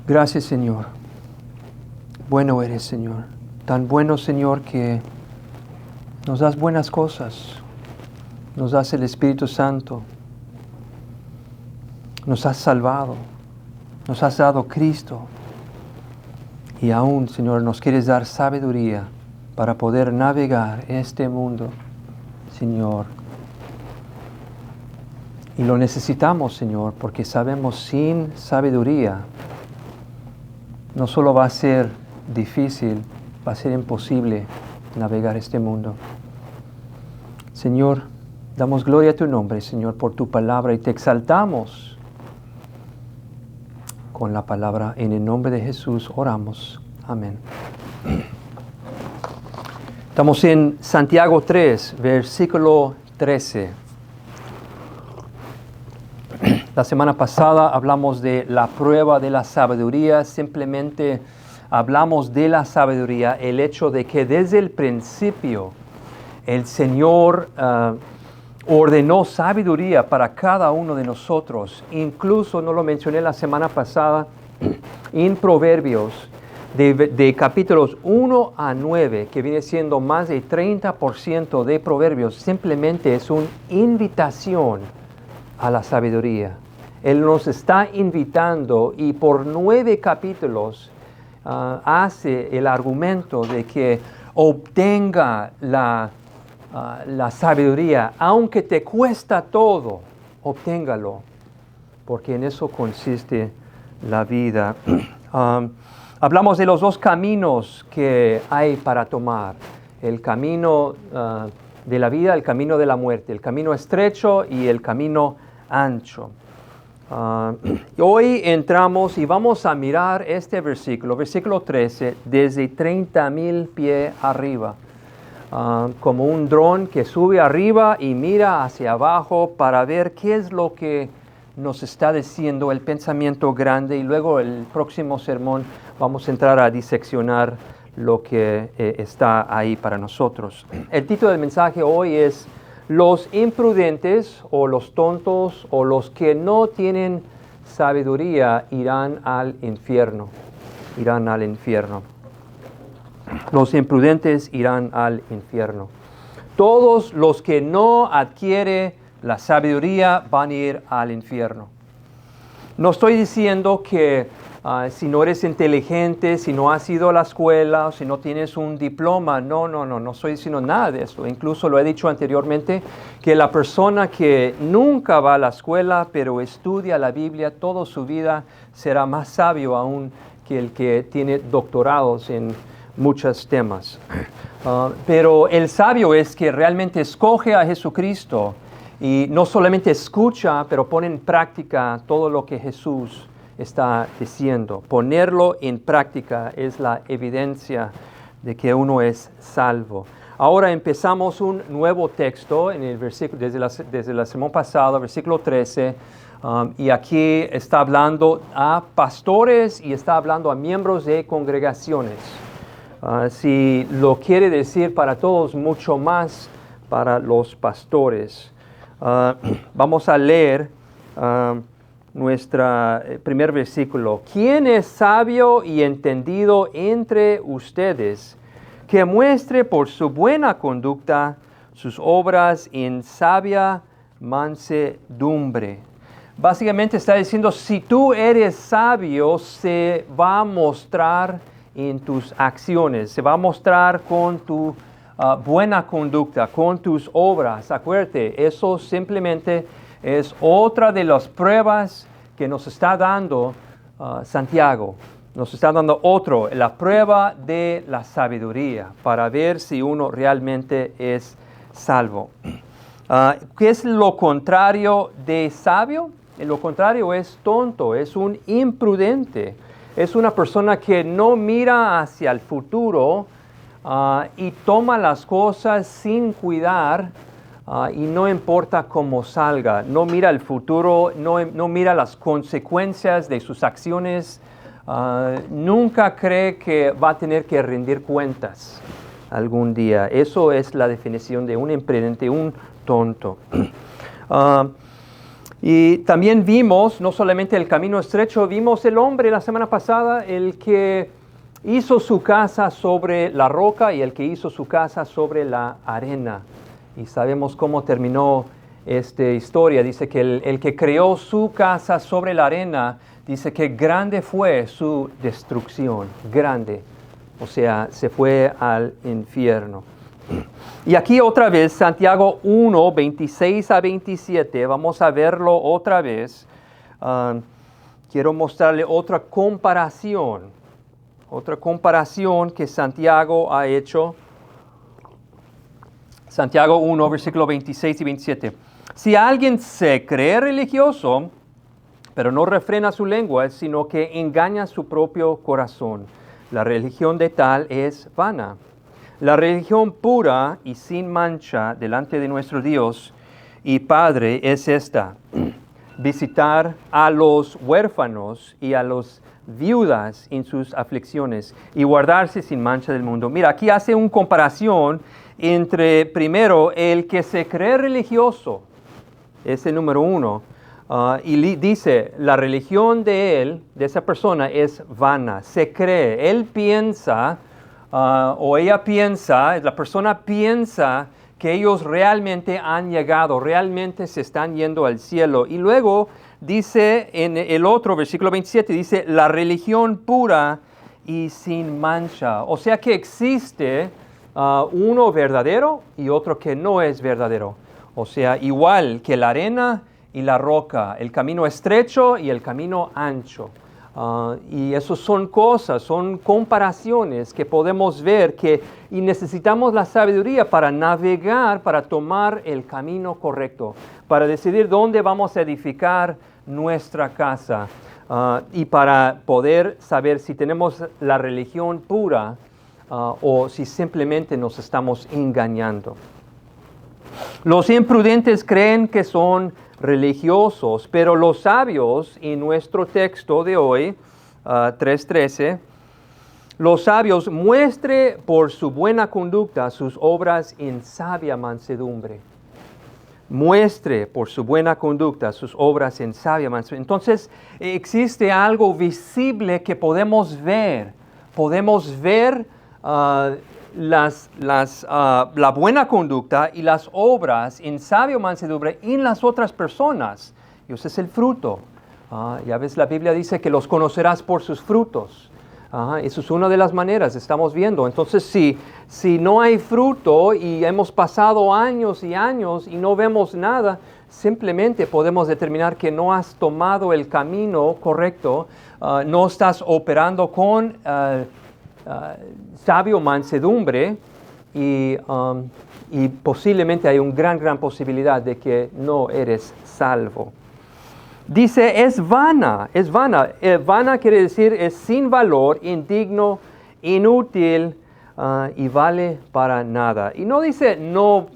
Gracias, Señor. Bueno eres, Señor. Tan bueno, Señor, que nos das buenas cosas. Nos das el Espíritu Santo. Nos has salvado. Nos has dado Cristo. Y aún, Señor, nos quieres dar sabiduría para poder navegar este mundo, Señor. Y lo necesitamos, Señor, porque sabemos sin sabiduría no solo va a ser difícil, va a ser imposible navegar este mundo. Señor, damos gloria a tu nombre, Señor, por tu palabra y te exaltamos con la palabra. En el nombre de Jesús oramos. Amén. Estamos en Santiago 3, versículo 13. La semana pasada hablamos de la prueba de la sabiduría. Simplemente hablamos de la sabiduría, el hecho de que desde el principio el Señor ordenó sabiduría para cada uno de nosotros. Incluso, no lo mencioné la semana pasada, en Proverbios, de capítulos 1 a 9, que viene siendo más de 30% de Proverbios, simplemente es una invitación a la sabiduría. Él nos está invitando y por 9 capítulos hace el argumento de que obtenga la sabiduría, aunque te cuesta todo, obténgalo, porque en eso consiste la vida. Hablamos de los dos caminos que hay para tomar, el camino de la vida, el camino de la muerte, el camino estrecho y el camino ancho. Hoy entramos y vamos a mirar este versículo 13, desde 30,000 pies arriba. Como un dron que sube arriba y mira hacia abajo para ver qué es lo que nos está diciendo el pensamiento grande, y luego el próximo sermón vamos a entrar a diseccionar lo que está ahí para nosotros. El título del mensaje hoy es los imprudentes o los tontos o los que no tienen sabiduría irán al infierno. Irán al infierno. Los imprudentes irán al infierno. Todos los que no adquieren la sabiduría van a ir al infierno. No estoy diciendo que si no eres inteligente, si no has ido a la escuela, si no tienes un diploma, no estoy diciendo nada de eso. Incluso lo he dicho anteriormente, que la persona que nunca va a la escuela, pero estudia la Biblia toda su vida, será más sabio aún que el que tiene doctorados en muchos temas. Pero el sabio es que realmente escoge a Jesucristo y no solamente escucha, pero pone en práctica todo lo que Jesús está diciendo. Ponerlo en práctica es la evidencia de que uno es salvo. Ahora empezamos un nuevo texto en el versículo, desde la semana pasada, versículo 13, y aquí está hablando a pastores y está hablando a miembros de congregaciones. Si lo quiere decir para todos, mucho más para los pastores. Vamos a leer nuestro primer versículo. ¿Quién es sabio y entendido entre ustedes? Que muestre por su buena conducta sus obras en sabia mansedumbre. Básicamente está diciendo, si tú eres sabio, se va a mostrar en tus acciones, se va a mostrar con tu buena conducta, con tus obras. Acuérdate, eso simplemente es otra de las pruebas que nos está dando Santiago. Nos está dando la prueba de la sabiduría para ver si uno realmente es salvo. ¿Qué es lo contrario de sabio? Lo contrario es tonto, es un imprudente. Es una persona que no mira hacia el futuro y toma las cosas sin cuidar y no importa cómo salga. No mira el futuro, no mira las consecuencias de sus acciones. Nunca cree que va a tener que rendir cuentas algún día. Eso es la definición de un imprudente, un tonto. Y también vimos, no solamente el camino estrecho, vimos el hombre la semana pasada, el que hizo su casa sobre la roca y el que hizo su casa sobre la arena. Y sabemos cómo terminó esta historia. Dice que el que creó su casa sobre la arena, dice que grande fue su destrucción, grande. O sea, se fue al infierno. Y aquí otra vez, Santiago 1, 26 a 27, vamos a verlo otra vez. Quiero mostrarle otra comparación que Santiago ha hecho. Santiago 1, versículo 26 y 27. Si alguien se cree religioso, pero no refrena su lengua, sino que engaña su propio corazón, la religión de tal es vana. La religión pura y sin mancha delante de nuestro Dios y Padre es esta: visitar a los huérfanos y a las viudas en sus aflicciones y guardarse sin mancha del mundo. Mira, aquí hace una comparación entre, primero, el que se cree religioso, ese número 1, y dice, la religión de esa persona es vana, se cree, él piensa, o ella piensa, la persona piensa que ellos realmente han llegado, realmente se están yendo al cielo. Y luego dice en el otro, versículo 27, dice, la religión pura y sin mancha. O sea que existe uno verdadero y otro que no es verdadero. O sea, igual que la arena y la roca, el camino estrecho y el camino ancho. Y eso son cosas, son comparaciones que podemos ver y necesitamos la sabiduría para navegar, para tomar el camino correcto, para decidir dónde vamos a edificar nuestra casa y para poder saber si tenemos la religión pura o si simplemente nos estamos engañando. Los imprudentes creen que son religiosos, pero los sabios, en nuestro texto de hoy, 3:13, los sabios muestre por su buena conducta sus obras en sabia mansedumbre. Muestre por su buena conducta sus obras en sabia mansedumbre. Entonces, existe algo visible que podemos ver. Podemos ver la buena conducta y las obras en sabia mansedumbre en las otras personas. Y ese es el fruto. Ya ves, la Biblia dice que los conocerás por sus frutos. Eso es una de las maneras, estamos viendo. Entonces, si no hay fruto y hemos pasado años y años y no vemos nada, simplemente podemos determinar que no has tomado el camino correcto, no estás operando con sabio mansedumbre y posiblemente hay una gran posibilidad de que no eres salvo. Dice, es vana. Vana quiere decir es sin valor, indigno, inútil y vale para nada. Y no dice no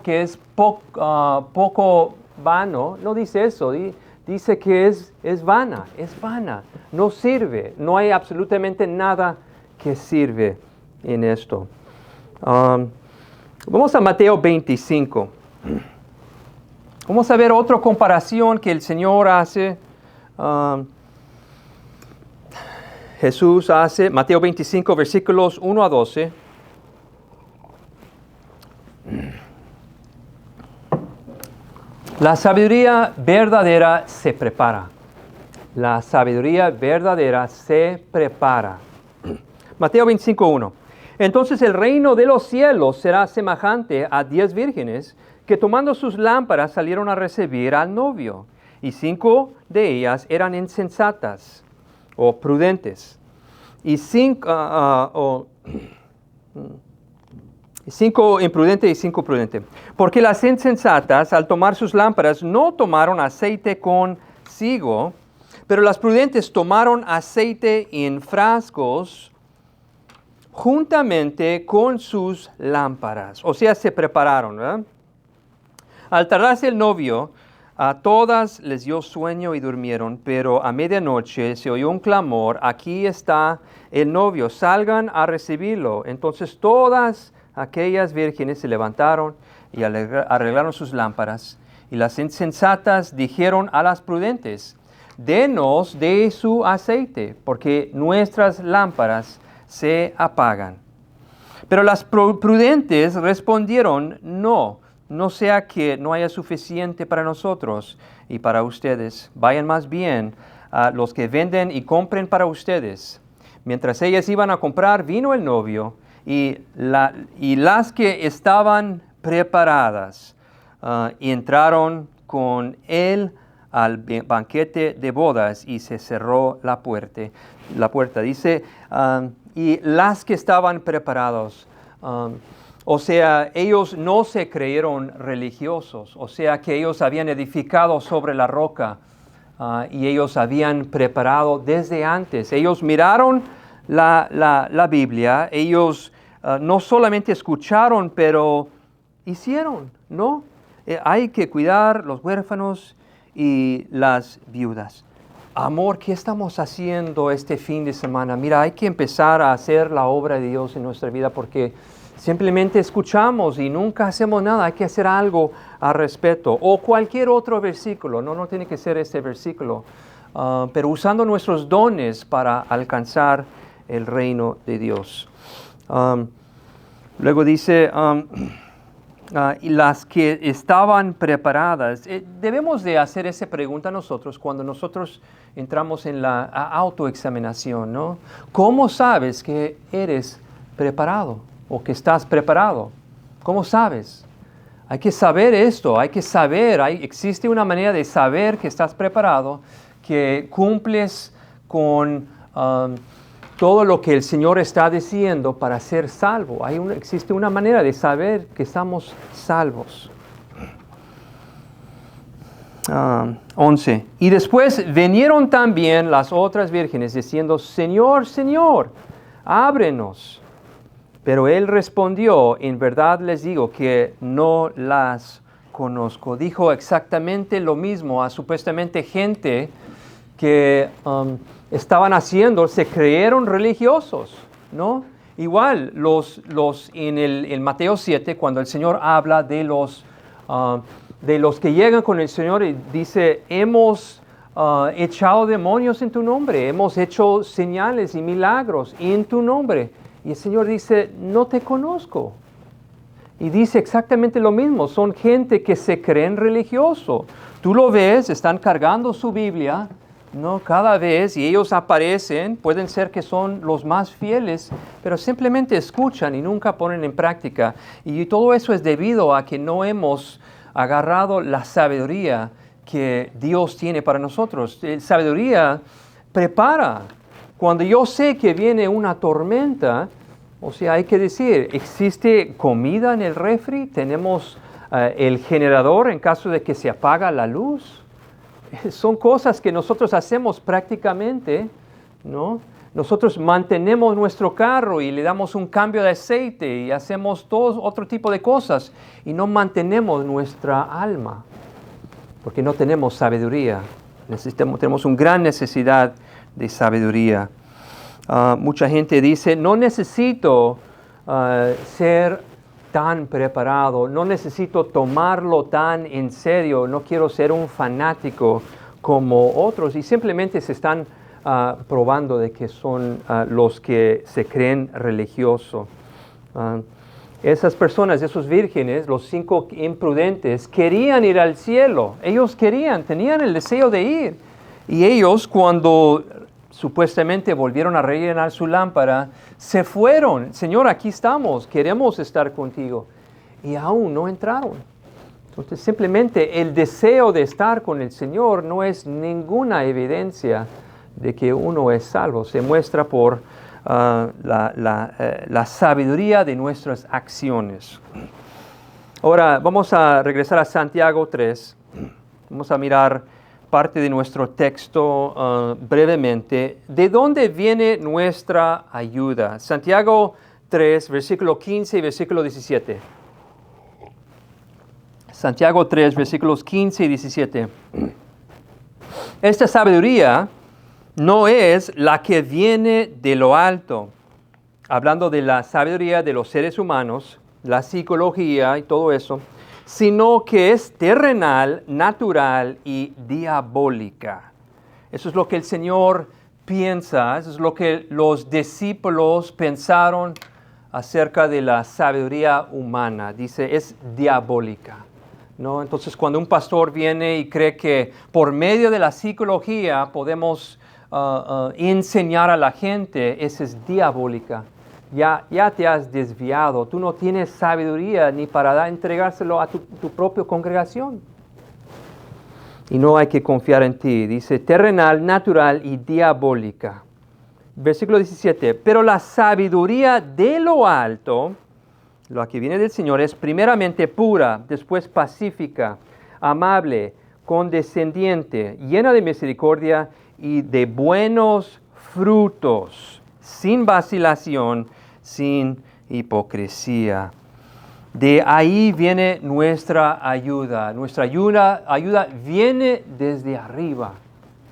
que es poco vano, no dice eso. Dice que es vana, no sirve, no hay absolutamente nada que sirve en esto. Vamos a Mateo 25. Vamos a ver otra comparación que el Señor hace. Jesús hace, Mateo 25, versículos 1 a 12. La sabiduría verdadera se prepara. La sabiduría verdadera se prepara. Mateo 25, 1. Entonces el reino de los cielos será semejante a 10 vírgenes que tomando sus lámparas salieron a recibir al novio, y 5 de ellas eran insensatas o prudentes, y 5 imprudentes y 5 prudentes. Porque las insensatas, al tomar sus lámparas, no tomaron aceite consigo, pero las prudentes tomaron aceite en frascos juntamente con sus lámparas. O sea, se prepararon, ¿verdad? Al tardarse el novio, a todas les dio sueño y durmieron, pero a medianoche se oyó un clamor, aquí está el novio, salgan a recibirlo. Entonces todas aquellas vírgenes se levantaron y arreglaron sus lámparas. Y las insensatas dijeron a las prudentes, denos de su aceite, porque nuestras lámparas se apagan. Pero las prudentes respondieron, no sea que no haya suficiente para nosotros y para ustedes. Vayan más bien a los que venden y compren para ustedes. Mientras ellas iban a comprar, vino el novio y las que estaban preparadas y entraron con él al banquete de bodas y se cerró la puerta. Dice, y las que estaban preparados, o sea, ellos no se creyeron religiosos, o sea que ellos habían edificado sobre la roca y ellos habían preparado desde antes. Ellos miraron la Biblia, ellos no solamente escucharon, pero hicieron, ¿no? Hay que cuidar los huérfanos y las viudas. Amor, ¿qué estamos haciendo este fin de semana? Mira, hay que empezar a hacer la obra de Dios en nuestra vida porque simplemente escuchamos y nunca hacemos nada. Hay que hacer algo al respecto. O cualquier otro versículo, no tiene que ser este versículo, pero usando nuestros dones para alcanzar el reino de Dios. Luego dice, y las que estaban preparadas. Debemos de hacer esa pregunta nosotros cuando nosotros entramos en la autoexaminación, ¿no? ¿Cómo sabes que eres preparado o que estás preparado? ¿Cómo sabes? Hay que saber esto, hay que saber, existe una manera de saber que estás preparado, que cumples con todo lo que el Señor está diciendo para ser salvo. Existe una manera de saber que estamos salvos. 11. Y después vinieron también las otras vírgenes diciendo, Señor, Señor, ábrenos. Pero él respondió, en verdad les digo que no las conozco. Dijo exactamente lo mismo a supuestamente gente que estaban haciendo, se creyeron religiosos, ¿no? Igual, en Mateo 7, cuando el Señor habla de los que llegan con el Señor y dice, hemos echado demonios en tu nombre, hemos hecho señales y milagros en tu nombre. Y el Señor dice, no te conozco. Y dice exactamente lo mismo, son gente que se creen religioso. Tú lo ves, están cargando su Biblia, ¿no? Cada vez, y ellos aparecen, pueden ser que son los más fieles, pero simplemente escuchan y nunca ponen en práctica. Y todo eso es debido a que no hemos agarrado la sabiduría que Dios tiene para nosotros. La sabiduría prepara. Cuando yo sé que viene una tormenta, o sea, hay que decir, ¿existe comida en el refri? ¿Tenemos el generador en caso de que se apaga la luz? Son cosas que nosotros hacemos prácticamente, ¿no? Nosotros mantenemos nuestro carro y le damos un cambio de aceite y hacemos todo otro tipo de cosas y no mantenemos nuestra alma porque no tenemos sabiduría. Tenemos una gran necesidad de sabiduría. Mucha gente dice, no necesito ser tan preparado, no necesito tomarlo tan en serio, no quiero ser un fanático como otros, y simplemente se están probando de que son los que se creen religiosos. Esas personas, esos vírgenes, los 5 imprudentes, querían ir al cielo, ellos tenían el deseo de ir, y ellos cuando supuestamente volvieron a rellenar su lámpara, se fueron. Señor, aquí estamos, queremos estar contigo. Y aún no entraron. Entonces, simplemente el deseo de estar con el Señor no es ninguna evidencia de que uno es salvo. Se muestra por la sabiduría de nuestras acciones. Ahora, vamos a regresar a Santiago 3. Vamos a mirar parte de nuestro texto brevemente. ¿De dónde viene nuestra ayuda? Santiago 3, versículo 15 y versículo 17. Santiago 3, versículos 15 y 17. Esta sabiduría no es la que viene de lo alto. Hablando de la sabiduría de los seres humanos, la psicología y todo eso, sino que es terrenal, natural y diabólica. Eso es lo que el Señor piensa, eso es lo que los discípulos pensaron acerca de la sabiduría humana. Dice, es diabólica, ¿no? Entonces, cuando un pastor viene y cree que por medio de la psicología podemos enseñar a la gente, esa es diabólica. Ya te has desviado, tú no tienes sabiduría ni para entregárselo a tu propia congregación. Y no hay que confiar en ti. Dice, terrenal, natural y diabólica. Versículo 17. Pero la sabiduría de lo alto, lo que viene del Señor, es primeramente pura, después pacífica, amable, condescendiente, llena de misericordia y de buenos frutos, sin vacilación, sin hipocresía. De ahí viene nuestra ayuda. Nuestra ayuda viene desde arriba,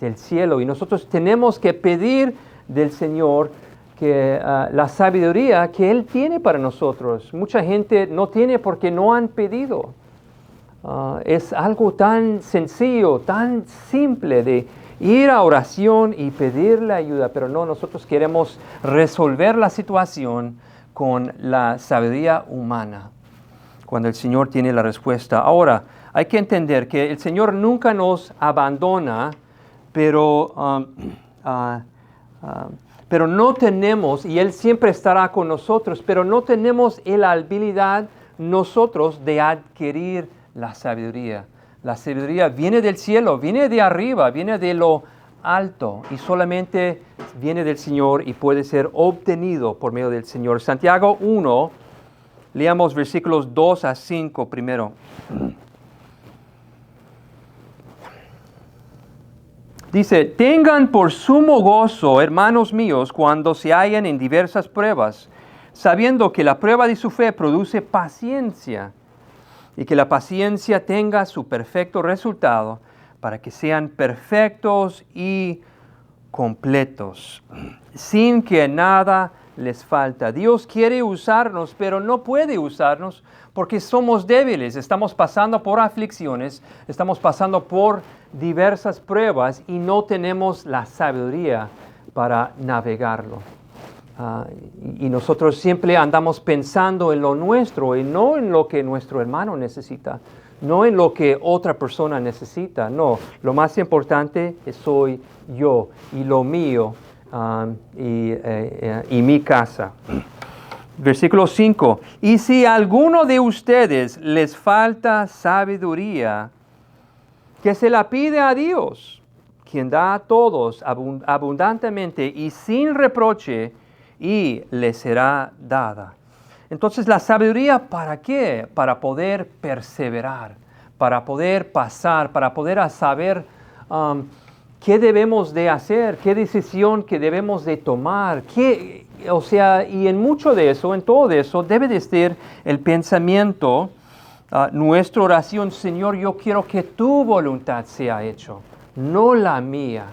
del cielo. Y nosotros tenemos que pedir del Señor que la sabiduría que Él tiene para nosotros. Mucha gente no tiene porque no han pedido. Es algo tan sencillo, tan simple de ir a oración y pedirle ayuda, pero no, nosotros queremos resolver la situación con la sabiduría humana, cuando el Señor tiene la respuesta. Ahora, hay que entender que el Señor nunca nos abandona, pero no tenemos, y Él siempre estará con nosotros, pero no tenemos la habilidad nosotros de adquirir la sabiduría. La sabiduría viene del cielo, viene de arriba, viene de lo alto y solamente viene del Señor y puede ser obtenido por medio del Señor. Santiago 1, leamos versículos 2 a 5 primero. Dice, tengan por sumo gozo, hermanos míos, cuando se hallan en diversas pruebas, sabiendo que la prueba de su fe produce paciencia, y que la paciencia tenga su perfecto resultado, para que sean perfectos y completos, sin que nada les falta. Dios quiere usarnos, pero no puede usarnos porque somos débiles. Estamos pasando por aflicciones, estamos pasando por diversas pruebas y no tenemos la sabiduría para navegarlo. Y nosotros siempre andamos pensando en lo nuestro y no en lo que nuestro hermano necesita, no en lo que otra persona necesita. No, lo más importante soy yo y lo mío y mi casa. Versículo 5. Y si a alguno de ustedes les falta sabiduría, que se la pide a Dios, quien da a todos abundantemente y sin reproche, y le será dada. Entonces, la sabiduría, ¿para qué? Para poder perseverar, para poder pasar, para poder saber qué debemos de hacer, qué decisión que debemos de tomar, y en mucho de eso, en todo eso, debe de ser el pensamiento, nuestra oración: Señor, yo quiero que tu voluntad sea hecho, no la mía.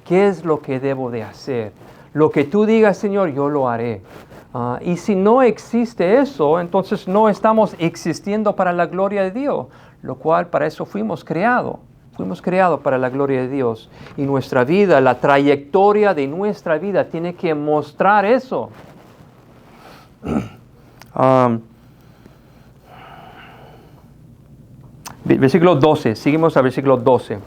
¿Qué es lo que debo de hacer? Lo que tú digas, Señor, yo lo haré. Y si no existe eso, entonces no estamos existiendo para la gloria de Dios, lo cual para eso fuimos creados. Fuimos creados para la gloria de Dios. Y nuestra vida, la trayectoria de nuestra vida tiene que mostrar eso. Versículo 12, seguimos al versículo 12.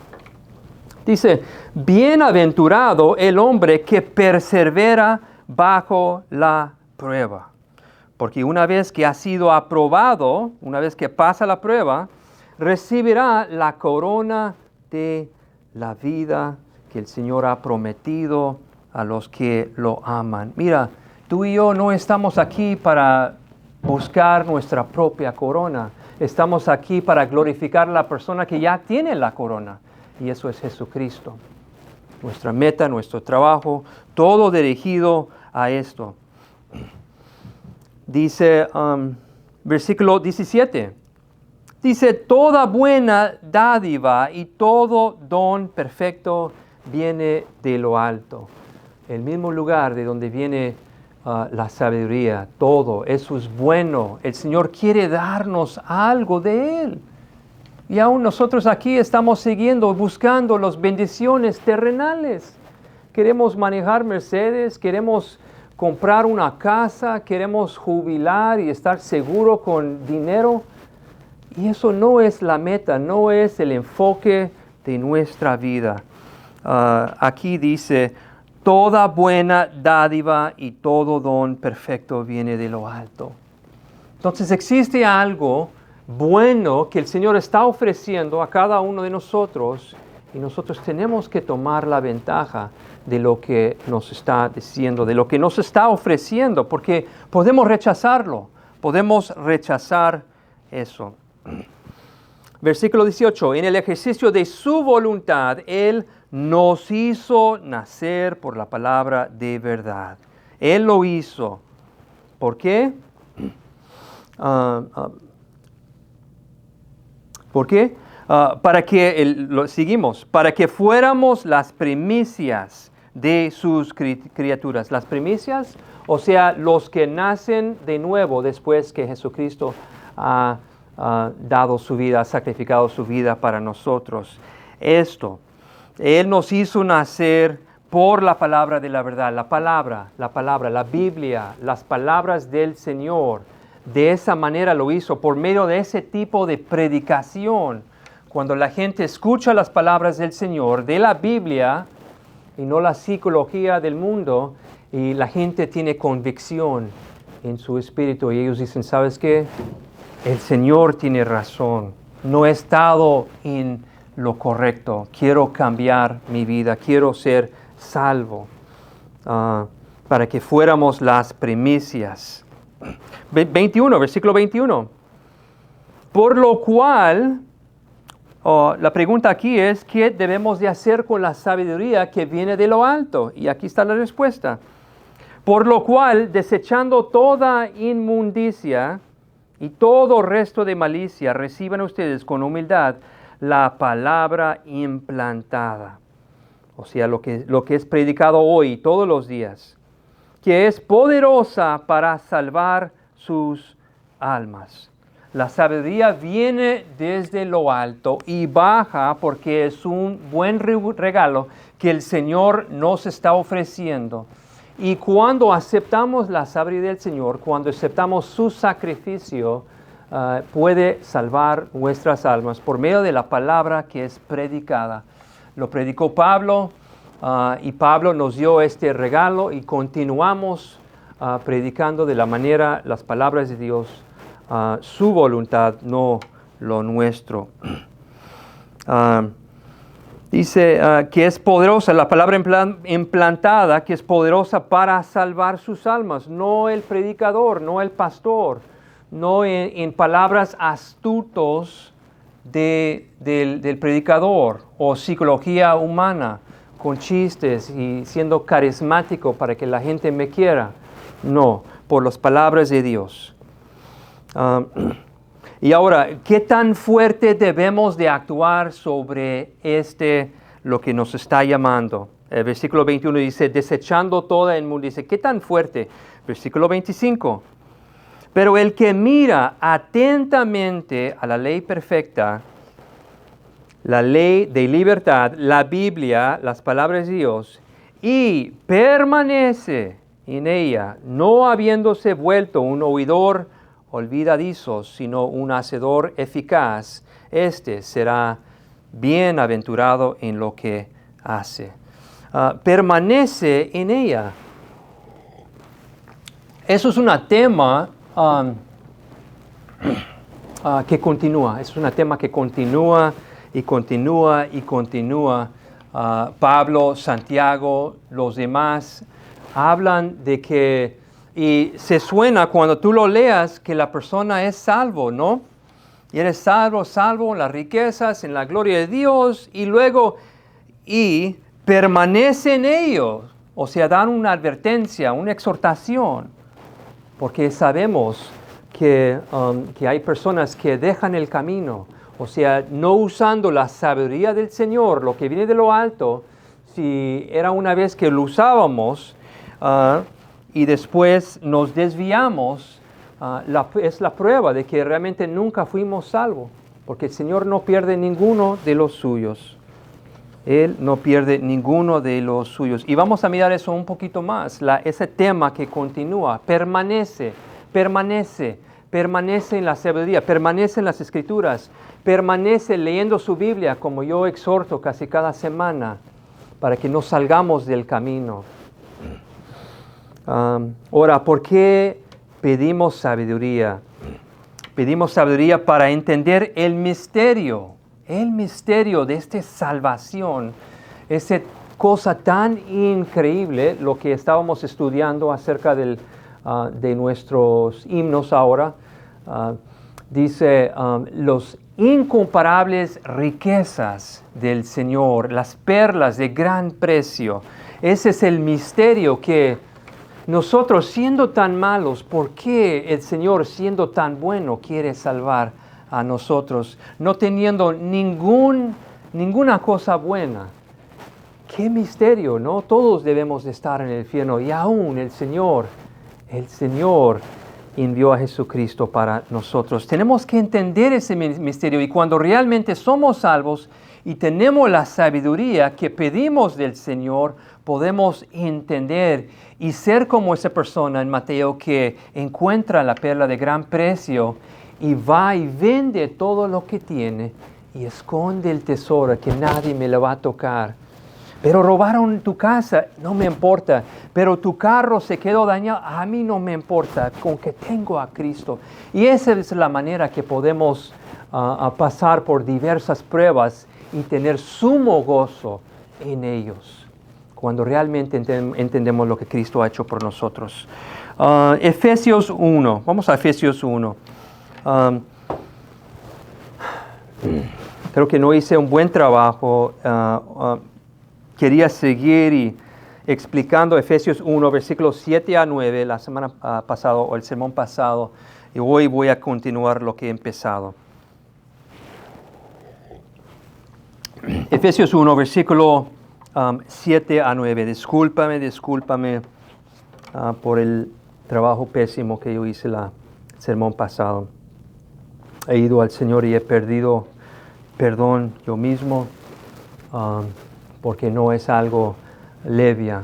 Dice, bienaventurado el hombre que persevera bajo la prueba. Porque una vez que ha sido aprobado, una vez que pasa la prueba, recibirá la corona de la vida que el Señor ha prometido a los que lo aman. Mira, tú y yo no estamos aquí para buscar nuestra propia corona. Estamos aquí para glorificar a la persona que ya tiene la corona. Y eso es Jesucristo. Nuestra meta, nuestro trabajo, todo dirigido a esto. Dice, versículo 17. Dice, toda buena dádiva y todo don perfecto viene de lo alto. El mismo lugar de donde viene la sabiduría, todo. Eso es bueno. El Señor quiere darnos algo de Él. Y aún nosotros aquí estamos siguiendo, buscando las bendiciones terrenales. Queremos manejar Mercedes, queremos comprar una casa, queremos jubilar y estar seguro con dinero. Y eso no es la meta, no es el enfoque de nuestra vida. Aquí dice, toda buena dádiva y todo don perfecto viene de lo alto. Entonces existe algo bueno que el Señor está ofreciendo a cada uno de nosotros y nosotros tenemos que tomar la ventaja de lo que nos está diciendo, de lo que nos está ofreciendo, porque podemos rechazarlo, podemos rechazar eso. Versículo 18, en el ejercicio de su voluntad, Él nos hizo nacer por la palabra de verdad. Él lo hizo. ¿Por qué? ¿Por qué? Para que fuéramos las primicias de sus criaturas. Las primicias, o sea, los que nacen de nuevo después que Jesucristo ha dado su vida, ha sacrificado su vida para nosotros. Él nos hizo nacer por la palabra de la verdad, la palabra, la Biblia, las palabras del Señor. De esa manera lo hizo, por medio de ese tipo de predicación. Cuando la gente escucha las palabras del Señor, de la Biblia, y no la psicología del mundo, y la gente tiene convicción en su espíritu, y ellos dicen, ¿sabes qué? El Señor tiene razón, no he estado en lo correcto, quiero cambiar mi vida, quiero ser salvo, para que fuéramos las primicias. 21, versículo 21. Por lo cual, la pregunta aquí es, ¿qué debemos de hacer con la sabiduría que viene de lo alto? Y aquí está la respuesta. Por lo cual, desechando toda inmundicia y todo resto de malicia, reciban ustedes con humildad la palabra implantada. O sea, lo que es predicado hoy, todos los días, que es poderosa para salvar sus almas. La sabiduría viene desde lo alto y baja porque es un buen regalo que el Señor nos está ofreciendo. Y cuando aceptamos la sabiduría del Señor, cuando aceptamos su sacrificio, puede salvar nuestras almas por medio de la palabra que es predicada. Lo predicó Pablo. Y Pablo nos dio este regalo y continuamos predicando de la manera, las palabras de Dios, su voluntad, no lo nuestro. Dice que es poderosa, la palabra implantada, que es poderosa para salvar sus almas, no el predicador, no el pastor, no en palabras astutos del predicador o psicología humana, con chistes y siendo carismático para que la gente me quiera. No, por las palabras de Dios. Y ahora, ¿qué tan fuerte debemos de actuar sobre lo que nos está llamando? El versículo 21 dice, desechando toda inmundicia. ¿Qué tan fuerte? Versículo 25. Pero el que mira atentamente a la ley perfecta, la ley de libertad, la Biblia, las palabras de Dios, y permanece en ella, no habiéndose vuelto un oidor olvidadizo, sino un hacedor eficaz, será bienaventurado en lo que hace. Permanece en ella. Eso es un tema que continúa, es un tema que continúa y continúa y continúa. Pablo, Santiago, los demás hablan de que, y se suena cuando tú lo leas, que la persona es salvo, ¿no? Y eres salvo en las riquezas, en la gloria de Dios, y luego, y permanece en ello. O sea, dan una advertencia, una exhortación, porque sabemos que hay personas que dejan el camino. O sea, no usando la sabiduría del Señor, lo que viene de lo alto, si era una vez que lo usábamos y después nos desviamos, es la prueba de que realmente nunca fuimos salvos, porque el Señor no pierde ninguno de los suyos. Él no pierde ninguno de los suyos. Y vamos a mirar eso un poquito más, ese tema que continúa, permanece en la sabiduría, permanece en las Escrituras, permanece leyendo su Biblia, como yo exhorto casi cada semana, para que no salgamos del camino. Ahora, ¿por qué pedimos sabiduría? Pedimos sabiduría para entender el misterio de esta salvación, esa cosa tan increíble, lo que estábamos estudiando acerca de nuestros himnos ahora. Dice, los incomparables riquezas del Señor, las perlas de gran precio. Ese es el misterio que nosotros, siendo tan malos, ¿por qué el Señor, siendo tan bueno, quiere salvar a nosotros, no teniendo ninguna cosa buena? ¡Qué misterio!, ¿no? Todos debemos de estar en el infierno, y aún el Señor envió a Jesucristo para nosotros. Tenemos que entender ese misterio, y cuando realmente somos salvos y tenemos la sabiduría que pedimos del Señor, podemos entender y ser como esa persona en Mateo que encuentra la perla de gran precio y va y vende todo lo que tiene y esconde el tesoro, que nadie me lo va a tocar. Pero robaron tu casa, no me importa. Pero tu carro se quedó dañado, a mí no me importa, con que tengo a Cristo. Y esa es la manera que podemos pasar por diversas pruebas y tener sumo gozo en ellos, cuando realmente entendemos lo que Cristo ha hecho por nosotros. Efesios 1, vamos a Efesios 1. Creo que no hice un buen trabajo. Quería seguir explicando Efesios 1, versículos 7 a 9, la semana pasada o el sermón pasado, y hoy voy a continuar lo que he empezado. Efesios 1, versículo 7 a 9. Discúlpame por el trabajo pésimo que yo hice el sermón pasado. He ido al Señor y he pedido perdón yo mismo, porque no es algo leve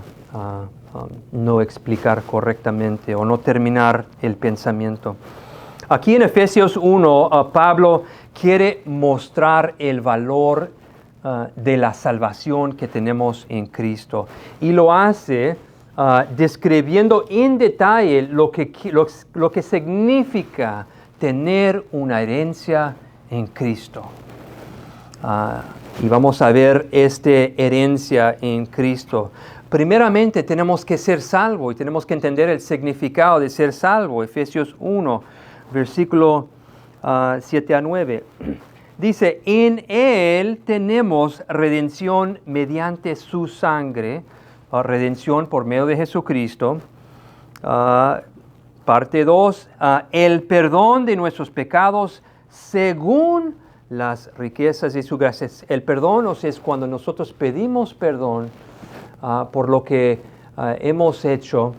no explicar correctamente o no terminar el pensamiento. Aquí en Efesios 1, Pablo quiere mostrar el valor de la salvación que tenemos en Cristo, y lo hace describiendo en detalle lo que significa tener una herencia en Cristo. Y vamos a ver esta herencia en Cristo. Primeramente tenemos que ser salvos y tenemos que entender el significado de ser salvo. Efesios 1, versículo 7 a 9. Dice, en Él tenemos redención mediante su sangre, redención por medio de Jesucristo. Parte 2, el perdón de nuestros pecados según las riquezas de su gracia. El perdón, o sea, es cuando nosotros pedimos perdón por lo que hemos hecho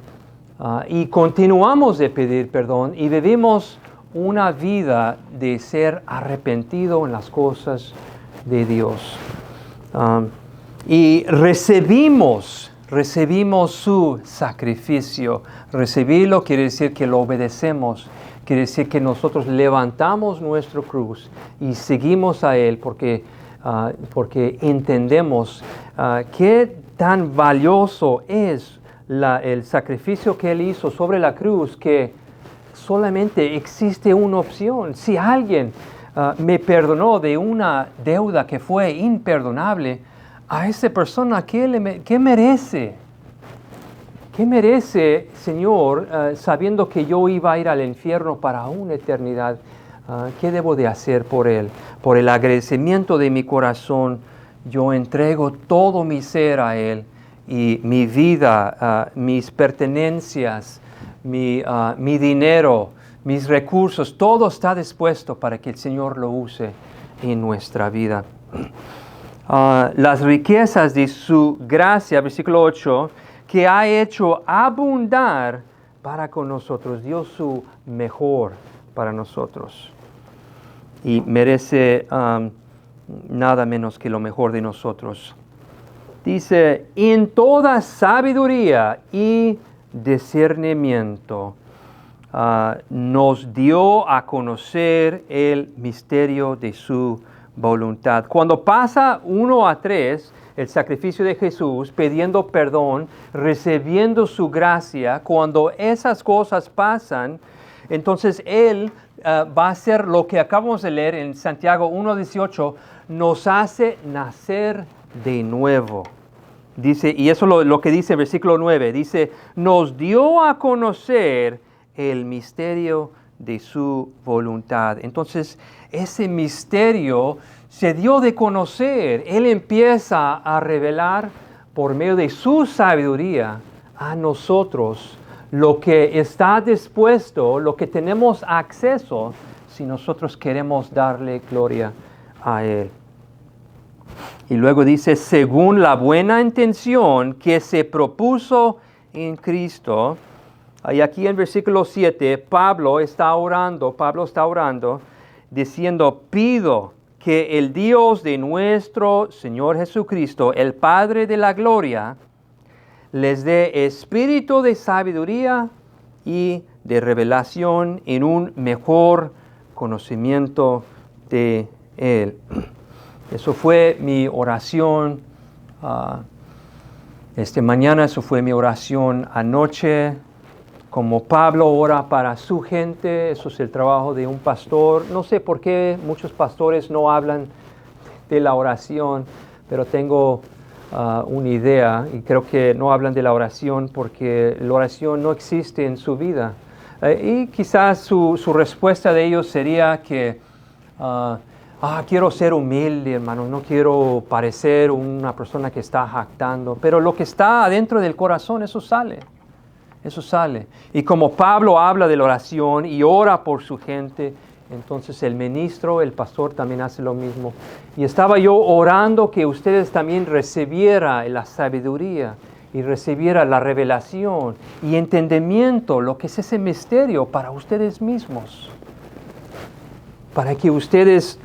y continuamos de pedir perdón y vivimos una vida de ser arrepentido en las cosas de Dios. Y recibimos su sacrificio. Recibirlo quiere decir que lo obedecemos. Quiere decir que nosotros levantamos nuestra cruz y seguimos a Él porque entendemos qué tan valioso es el sacrificio que Él hizo sobre la cruz, que solamente existe una opción. Si alguien me perdonó de una deuda que fue imperdonable, a esa persona, ¿qué merece? ¿Qué merece, Señor, sabiendo que yo iba a ir al infierno para una eternidad? ¿Qué debo de hacer por Él? Por el agradecimiento de mi corazón, yo entrego todo mi ser a Él, y mi vida, mis pertenencias, mi dinero, mis recursos, todo está dispuesto para que el Señor lo use en nuestra vida. Las riquezas de su gracia, versículo 8, que ha hecho abundar para con nosotros. Dio su mejor para nosotros. Y merece nada menos que lo mejor de nosotros. Dice, en toda sabiduría y discernimiento nos dio a conocer el misterio de su voluntad. Cuando pasa 1 a 3, el sacrificio de Jesús, pidiendo perdón, recibiendo su gracia, cuando esas cosas pasan, entonces Él va a hacer lo que acabamos de leer en Santiago 1:18, nos hace nacer de nuevo. Dice, y eso es lo que dice el versículo 9, dice, nos dio a conocer el misterio de su voluntad. Entonces, ese misterio se dio de conocer. Él empieza a revelar por medio de su sabiduría a nosotros lo que está dispuesto, lo que tenemos acceso, si nosotros queremos darle gloria a Él. Y luego dice, según la buena intención que se propuso en Cristo. Y aquí en versículo 7, Pablo está orando, diciendo, pido que el Dios de nuestro Señor Jesucristo, el Padre de la gloria, les dé espíritu de sabiduría y de revelación en un mejor conocimiento de Él. Eso fue mi oración mañana, eso fue mi oración anoche. Como Pablo ora para su gente, eso es el trabajo de un pastor. No sé por qué muchos pastores no hablan de la oración, pero tengo una idea y creo que no hablan de la oración porque la oración no existe en su vida. Y quizás su respuesta de ellos sería que quiero ser humilde, hermano, no quiero parecer una persona que está jactando, pero lo que está adentro del corazón, eso sale. Eso sale. Y como Pablo habla de la oración y ora por su gente, entonces el ministro, el pastor también hace lo mismo. Y estaba yo orando que ustedes también recibieran la sabiduría y recibieran la revelación y entendimiento, lo que es ese misterio para ustedes mismos. Para que ustedes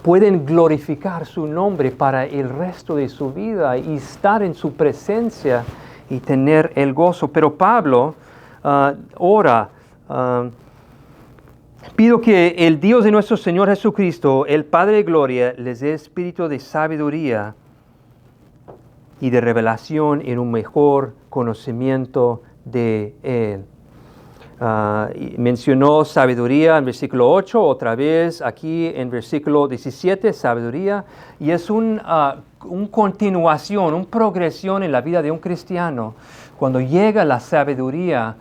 pueden glorificar su nombre para el resto de su vida y estar en su presencia y tener el gozo. Pero Pablo ora, pido que el Dios de nuestro Señor Jesucristo, el Padre de gloria, les dé espíritu de sabiduría y de revelación en un mejor conocimiento de Él. Mencionó sabiduría en versículo 8, otra vez aquí en versículo 17, sabiduría, y es una continuación, una progresión en la vida de un cristiano. Cuando llega la sabiduría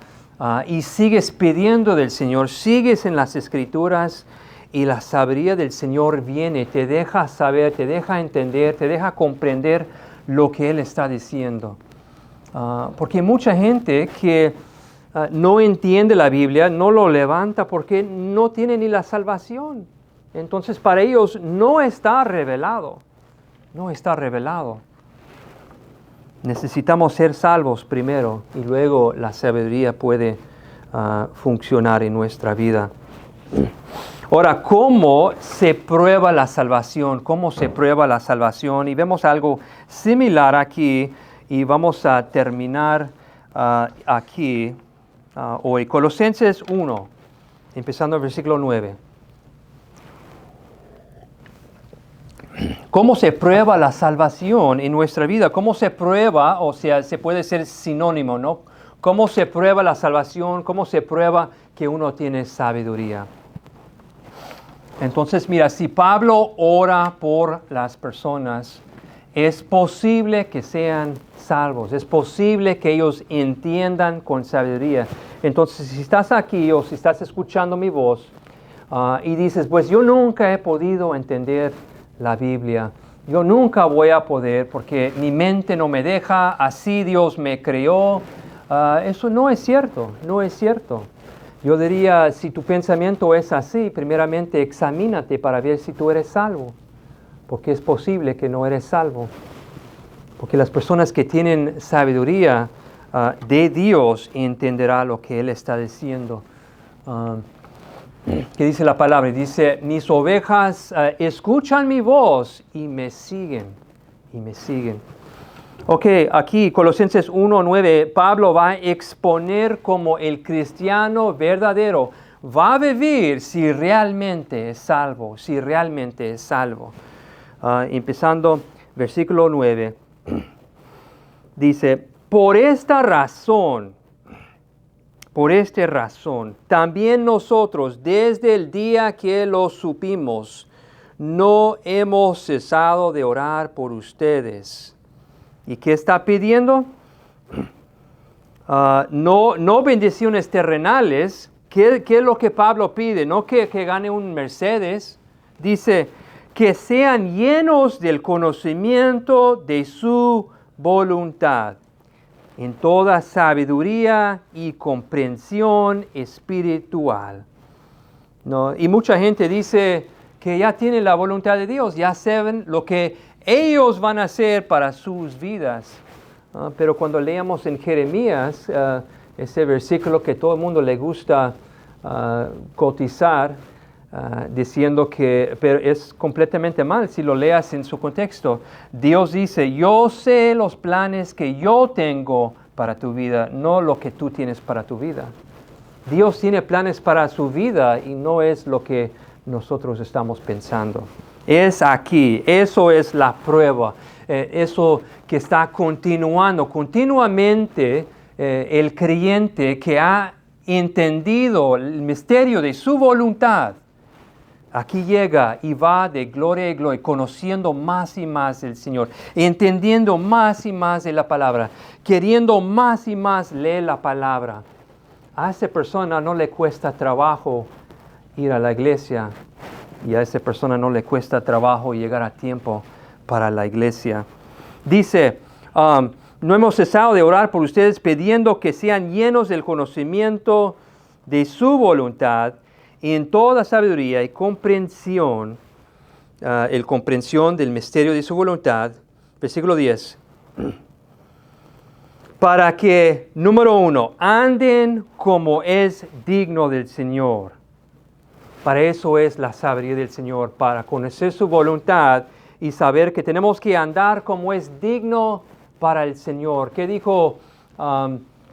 y sigues pidiendo del Señor, sigues en las Escrituras y la sabiduría del Señor viene, te deja saber, te deja entender, te deja comprender lo que Él está diciendo. Porque hay mucha gente que no entiende la Biblia, no lo levanta porque no tiene ni la salvación. Entonces para ellos no está revelado. No está revelado. Necesitamos ser salvos primero y luego la sabiduría puede funcionar en nuestra vida. Ahora, ¿cómo se prueba la salvación? ¿Cómo se prueba la salvación? Y vemos algo similar aquí y vamos a terminar aquí hoy. Colosenses 1, empezando el versículo 9. ¿Cómo se prueba la salvación en nuestra vida? ¿Cómo se prueba? O sea, se puede ser sinónimo, ¿no? ¿Cómo se prueba la salvación? ¿Cómo se prueba que uno tiene sabiduría? Entonces, mira, si Pablo ora por las personas, es posible que sean salvos. Es posible que ellos entiendan con sabiduría. Entonces, si estás aquí o si estás escuchando mi voz y dices, pues yo nunca he podido entender la Biblia. Yo nunca voy a poder porque mi mente no me deja, así Dios me creó. Eso no es cierto, no es cierto. Yo diría, si tu pensamiento es así, primeramente examínate para ver si tú eres salvo. Porque es posible que no eres salvo. Porque las personas que tienen sabiduría de Dios entenderá lo que Él está diciendo. ¿Qué dice la palabra? Dice, mis ovejas escuchan mi voz y me siguen. Y me siguen. Ok, aquí Colosenses 1:9, Pablo va a exponer cómo el cristiano verdadero va a vivir si realmente es salvo, si realmente es salvo. Empezando versículo 9, dice, por esta razón, también nosotros, desde el día que lo supimos, no hemos cesado de orar por ustedes. ¿Y qué está pidiendo? No bendiciones terrenales. ¿Qué es lo que Pablo pide? No que gane un Mercedes. Dice, que sean llenos del conocimiento de su voluntad, en toda sabiduría y comprensión espiritual. ¿No? Y mucha gente dice que ya tienen la voluntad de Dios, ya saben lo que ellos van a hacer para sus vidas. Pero cuando leamos en Jeremías, ese versículo que todo el mundo le gusta cotizar, diciendo que pero es completamente mal si lo leas en su contexto. Dios dice, yo sé los planes que yo tengo para tu vida, no lo que tú tienes para tu vida. Dios tiene planes para su vida y no es lo que nosotros estamos pensando. Es aquí, eso es la prueba, eso que está continuamente el creyente que ha entendido el misterio de su voluntad. Aquí llega y va de gloria en gloria, conociendo más y más del Señor, entendiendo más y más de la palabra, queriendo más y más leer la palabra. A esa persona no le cuesta trabajo ir a la iglesia y a esa persona no le cuesta trabajo llegar a tiempo para la iglesia. Dice, no hemos cesado de orar por ustedes pidiendo que sean llenos del conocimiento de su voluntad en toda sabiduría y comprensión, comprensión del misterio de su voluntad. Versículo 10. Para que, número 1, anden como es digno del Señor. Para eso es la sabiduría del Señor, para conocer su voluntad y saber que tenemos que andar como es digno para el Señor. ¿Qué dijo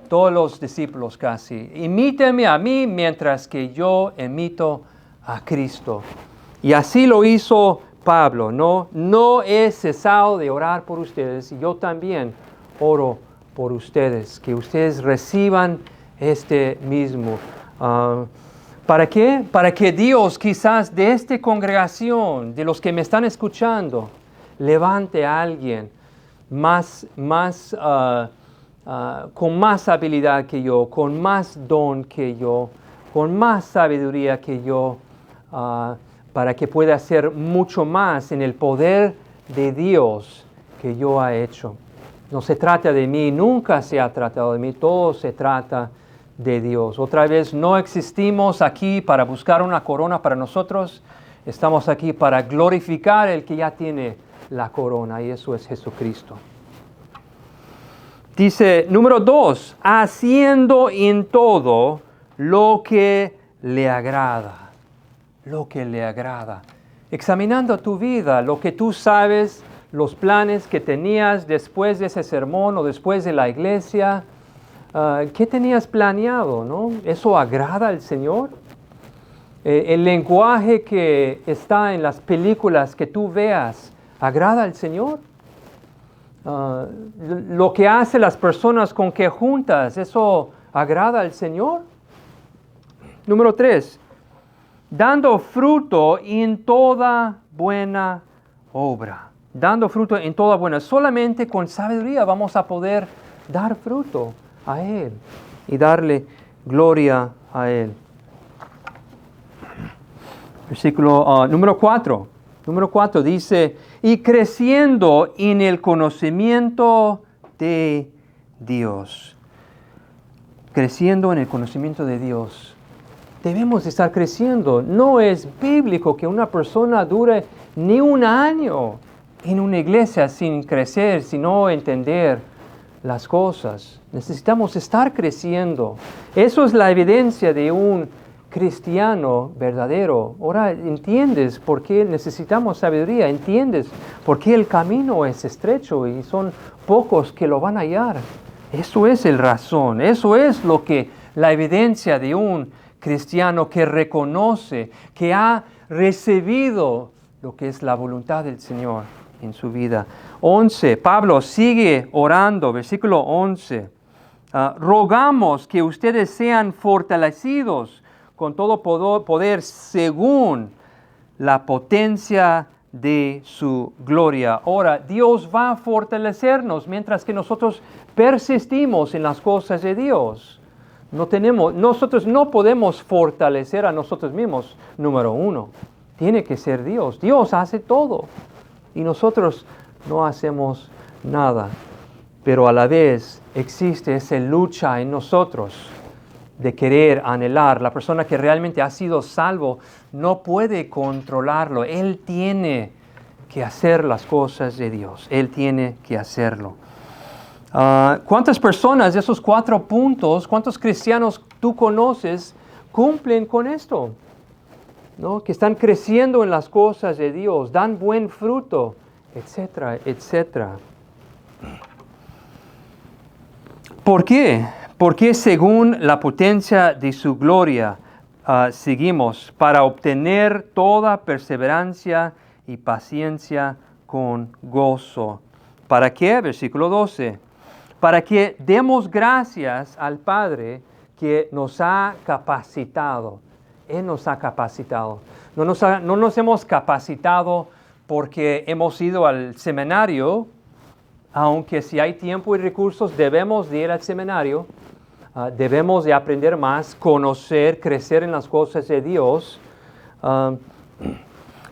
todos los discípulos casi? Imíteme a mí mientras que yo imito a Cristo. Y así lo hizo Pablo, ¿no? No he cesado de orar por ustedes y yo también oro por ustedes, que ustedes reciban este mismo. ¿Para qué? Para que Dios quizás de esta congregación, de los que me están escuchando, levante a alguien con más habilidad que yo, con más don que yo, con más sabiduría que yo, para que pueda hacer mucho más en el poder de Dios que yo he hecho. No se trata de mí, nunca se ha tratado de mí, todo se trata de Dios. Otra vez, no existimos aquí para buscar una corona para nosotros, estamos aquí para glorificar el que ya tiene la corona, y eso es Jesucristo. Dice, número 2, haciendo en todo lo que le agrada. Lo que le agrada. Examinando tu vida, lo que tú sabes, los planes que tenías después de ese sermón o después de la iglesia. ¿Qué tenías planeado, no? ¿Eso agrada al Señor? El lenguaje que está en las películas que tú veas, ¿agrada al Señor? Lo que hacen las personas con que juntas, ¿eso agrada al Señor? Número 3, dando fruto en toda buena obra. Dando fruto en toda buena. Solamente con sabiduría vamos a poder dar fruto a Él y darle gloria a Él. Versículo número 4. Número 4 dice, y creciendo en el conocimiento de Dios. Creciendo en el conocimiento de Dios. Debemos estar creciendo. No es bíblico que una persona dure ni un año en una iglesia sin crecer, sin no entender las cosas. Necesitamos estar creciendo. Eso es la evidencia de un cristiano verdadero. Ahora entiendes por qué necesitamos sabiduría, entiendes por qué el camino es estrecho y son pocos que lo van a hallar. Eso es el razón, eso es lo que la evidencia de un cristiano que reconoce, que ha recibido lo que es la voluntad del Señor en su vida. 11, Pablo sigue orando, versículo 11. Rogamos que ustedes sean fortalecidos con todo poder según la potencia de su gloria. Ahora, Dios va a fortalecernos mientras que nosotros persistimos en las cosas de Dios. Nosotros no podemos fortalecer a nosotros mismos, número uno. Tiene que ser Dios. Dios hace todo y nosotros no hacemos nada. Pero a la vez existe esa lucha en nosotros de querer anhelar. La persona que realmente ha sido salvo no puede controlarlo. Él tiene que hacer las cosas de Dios. Él tiene que hacerlo. ¿Cuántas personas de esos 4 puntos, cuántos cristianos tú conoces cumplen con esto? ¿No? Que están creciendo en las cosas de Dios, dan buen fruto, etcétera, etcétera. ¿Por qué? Porque según la potencia de su gloria seguimos para obtener toda perseverancia y paciencia con gozo. ¿Para qué? Versículo 12. Para que demos gracias al Padre que nos ha capacitado. Él nos ha capacitado. No nos hemos capacitado porque hemos ido al seminario, aunque si hay tiempo y recursos debemos de ir al seminario, debemos de aprender más, conocer, crecer en las cosas de Dios,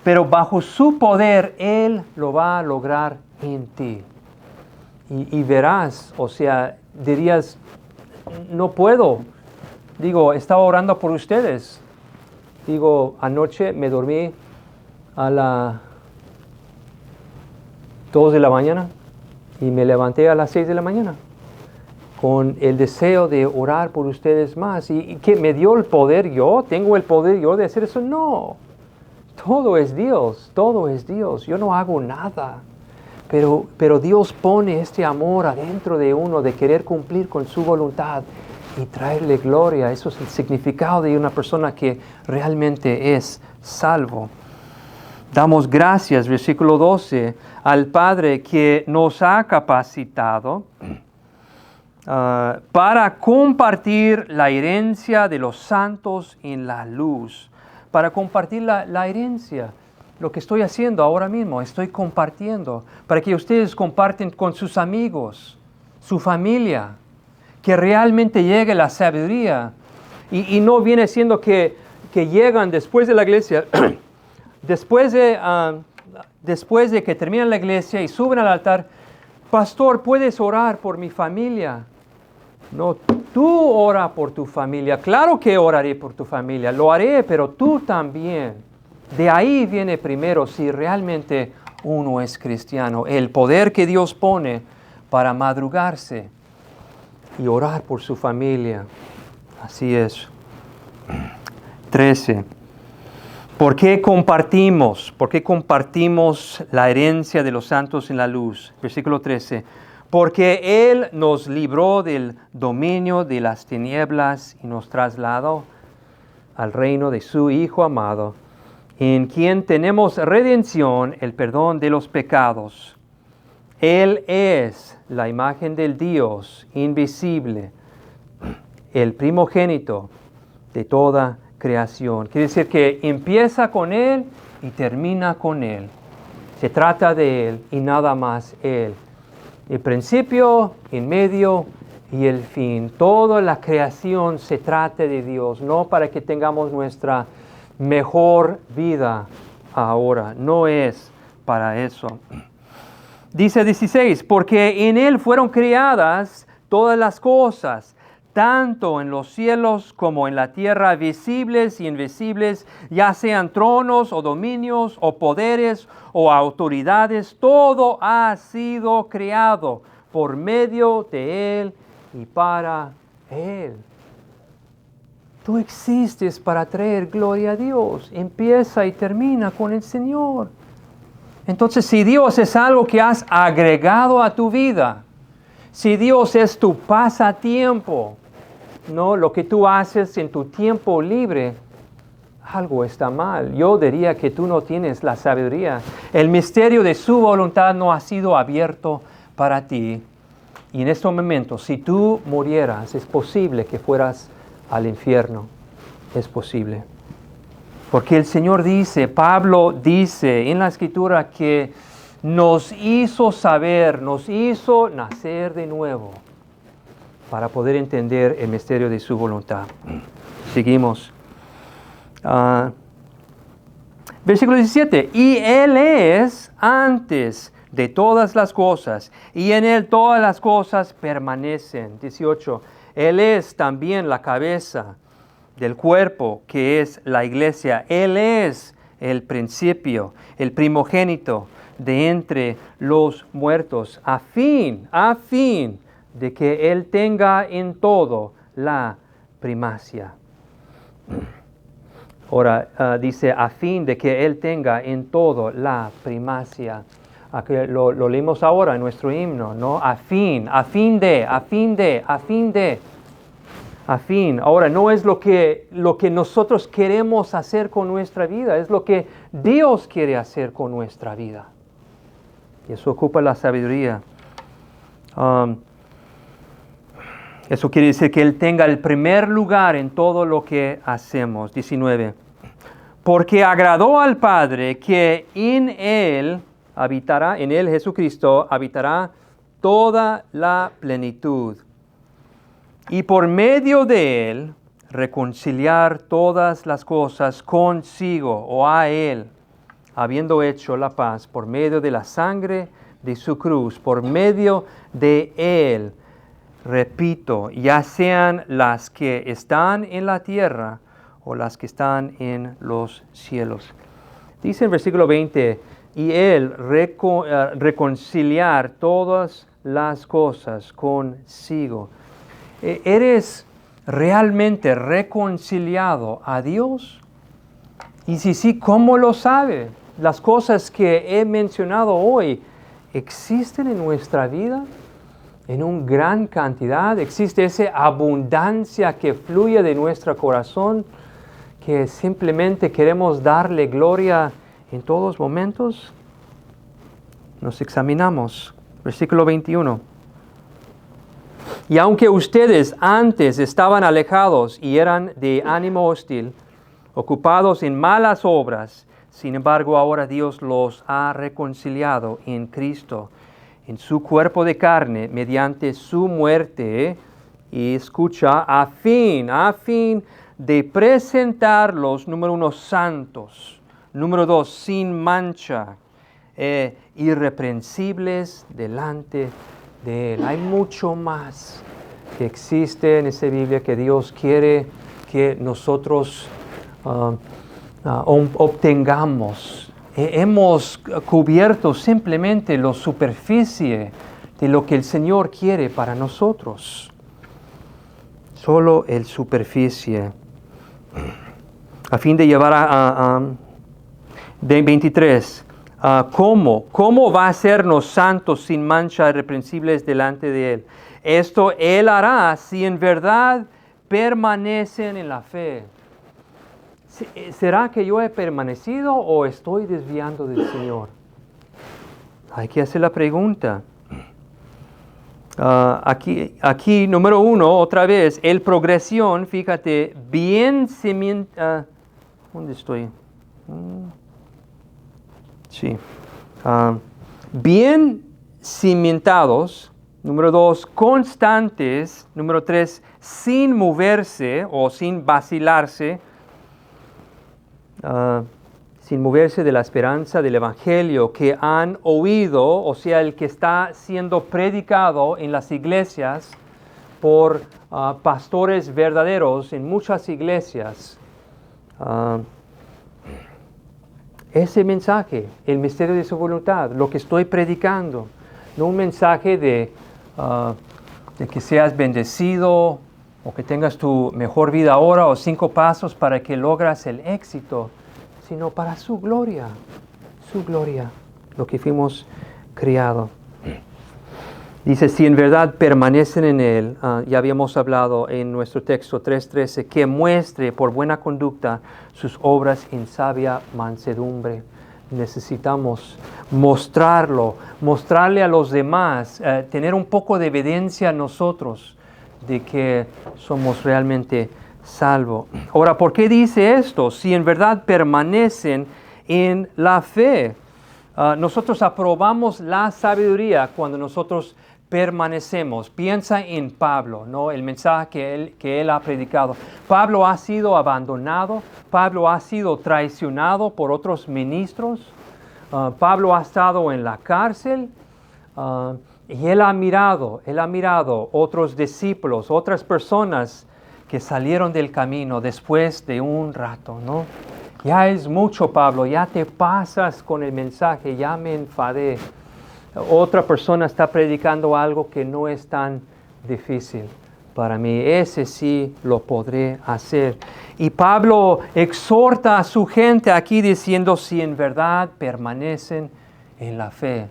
pero bajo su poder Él lo va a lograr en ti. Y verás, o sea, dirías, no puedo. Digo, estaba orando por ustedes. Digo, anoche me dormí a las 2 de la mañana y me levanté a las 6 de la mañana con el deseo de orar por ustedes más. ¿Y que me dio el poder yo? ¿Tengo el poder yo de hacer eso? No. Todo es Dios, todo es Dios. Yo no hago nada. Pero Dios pone este amor adentro de uno de querer cumplir con su voluntad y traerle gloria. Eso es el significado de una persona que realmente es salvo. Damos gracias, versículo 12, al Padre que nos ha capacitado para compartir la herencia de los santos en la luz. Para compartir la herencia. Lo que estoy haciendo ahora mismo, estoy compartiendo. Para que ustedes comparten con sus amigos, su familia. Que realmente llegue la sabiduría. Y no viene siendo que llegan después de la iglesia, después de que terminan la iglesia y suben al altar, pastor, ¿puedes orar por mi familia? No, tú ora por tu familia. Claro que oraré por tu familia, lo haré, pero tú también. De ahí viene primero si realmente uno es cristiano, el poder que Dios pone para madrugarse y orar por su familia. Así es. 13. ¿Por qué compartimos la herencia de los santos en la luz? Versículo 13. Porque Él nos libró del dominio de las tinieblas y nos trasladó al reino de su Hijo amado, en quien tenemos redención, el perdón de los pecados. Él es la imagen del Dios invisible, el primogénito de toda creación. Quiere decir que empieza con Él y termina con Él. Se trata de Él y nada más Él. El principio, el medio y el fin. Toda la creación se trata de Dios, no para que tengamos nuestra mejor vida ahora. No es para eso. Dice 16, porque en Él fueron creadas todas las cosas, tanto en los cielos como en la tierra, visibles y invisibles, ya sean tronos o dominios o poderes o autoridades, todo ha sido creado por medio de Él y para Él. Tú existes para traer gloria a Dios. Empieza y termina con el Señor. Entonces, si Dios es algo que has agregado a tu vida, si Dios es tu pasatiempo, no lo que tú haces en tu tiempo libre, algo está mal. Yo diría que tú no tienes la sabiduría. El misterio de su voluntad no ha sido abierto para ti. Y en este momento, si tú murieras, es posible que fueras al infierno. Es posible. Porque el Señor dice, Pablo dice en la Escritura que nos hizo saber, nos hizo nacer de nuevo para poder entender el misterio de su voluntad. Seguimos. Versículo 17. Y Él es antes de todas las cosas, y en Él todas las cosas permanecen. 18. Él es también la cabeza del cuerpo, que es la iglesia. Él es el principio, el primogénito de entre los muertos, a fin de que Él tenga en todo la primacia. Ahora dice, a fin de que Él tenga en todo la primacia. Aquí lo leímos ahora en nuestro himno, ¿no? A fin de. Ahora, no es lo que nosotros queremos hacer con nuestra vida, es lo que Dios quiere hacer con nuestra vida. Y eso ocupa la sabiduría. Eso quiere decir que Él tenga el primer lugar en todo lo que hacemos. 19. Porque agradó al Padre que en Él habitará, en Él Jesucristo, habitará toda la plenitud. Y por medio de Él, reconciliar todas las cosas consigo o a Él, habiendo hecho la paz por medio de la sangre de su cruz, por medio de Él. Repito, ya sean las que están en la tierra o las que están en los cielos. Dice en versículo 20, y Él reconciliar todas las cosas consigo. ¿Eres realmente reconciliado a Dios? Y si sí, ¿cómo lo sabe? Las cosas que he mencionado hoy, ¿existen en nuestra vida? En una gran cantidad, existe esa abundancia que fluye de nuestro corazón, que simplemente queremos darle gloria en todos momentos. Nos examinamos. Versículo 21. Y aunque ustedes antes estaban alejados y eran de ánimo hostil, ocupados en malas obras, sin embargo ahora Dios los ha reconciliado en Cristo, en su cuerpo de carne, mediante su muerte, y escucha, a fin de presentarlos, número 1, santos, número 2, sin mancha, irreprensibles delante de Él. Hay mucho más que existe en esa Biblia que Dios quiere que nosotros obtengamos. Hemos cubierto simplemente la superficie de lo que el Señor quiere para nosotros. Solo el superficie. A fin de llevar de 23. ¿Cómo va a sernos santos sin mancha irreprensibles delante de Él? Esto Él hará si en verdad permanecen en la fe. ¿Será que yo he permanecido o estoy desviando del Señor? Hay que hacer la pregunta. Aquí, número 1, otra vez, el progresión, fíjate, bien cimentada. ¿Dónde estoy? Sí. Bien cimentados. Número 2, constantes. Número 3, sin moverse o sin vacilarse. Sin moverse de la esperanza del Evangelio que han oído, o sea, el que está siendo predicado en las iglesias por pastores verdaderos en muchas iglesias. Ese mensaje, el misterio de su voluntad, lo que estoy predicando, no un mensaje de de que seas bendecido o que tengas tu mejor vida ahora o 5 pasos para que logras el éxito, sino para su gloria, lo que fuimos criados. Dice, si en verdad permanecen en Él, ya habíamos hablado en nuestro texto 3:13, que muestre por buena conducta sus obras en sabia mansedumbre. Necesitamos mostrarle a los demás, tener un poco de evidencia nosotros de que somos realmente salvos. Ahora, ¿por qué dice esto? Si en verdad permanecen en la fe. Nosotros aprobamos la sabiduría cuando nosotros permanecemos. Piensa en Pablo, ¿no? El mensaje que él ha predicado. Pablo ha sido abandonado, Pablo ha sido traicionado por otros ministros, Pablo ha estado en la cárcel, y él ha mirado otros discípulos, otras personas que salieron del camino después de un rato, ¿no? Ya es mucho, Pablo, ya te pasas con el mensaje, ya me enfadé. Otra persona está predicando algo que no es tan difícil para mí. Ese sí lo podré hacer. Y Pablo exhorta a su gente aquí diciendo, si en verdad permanecen en la fe.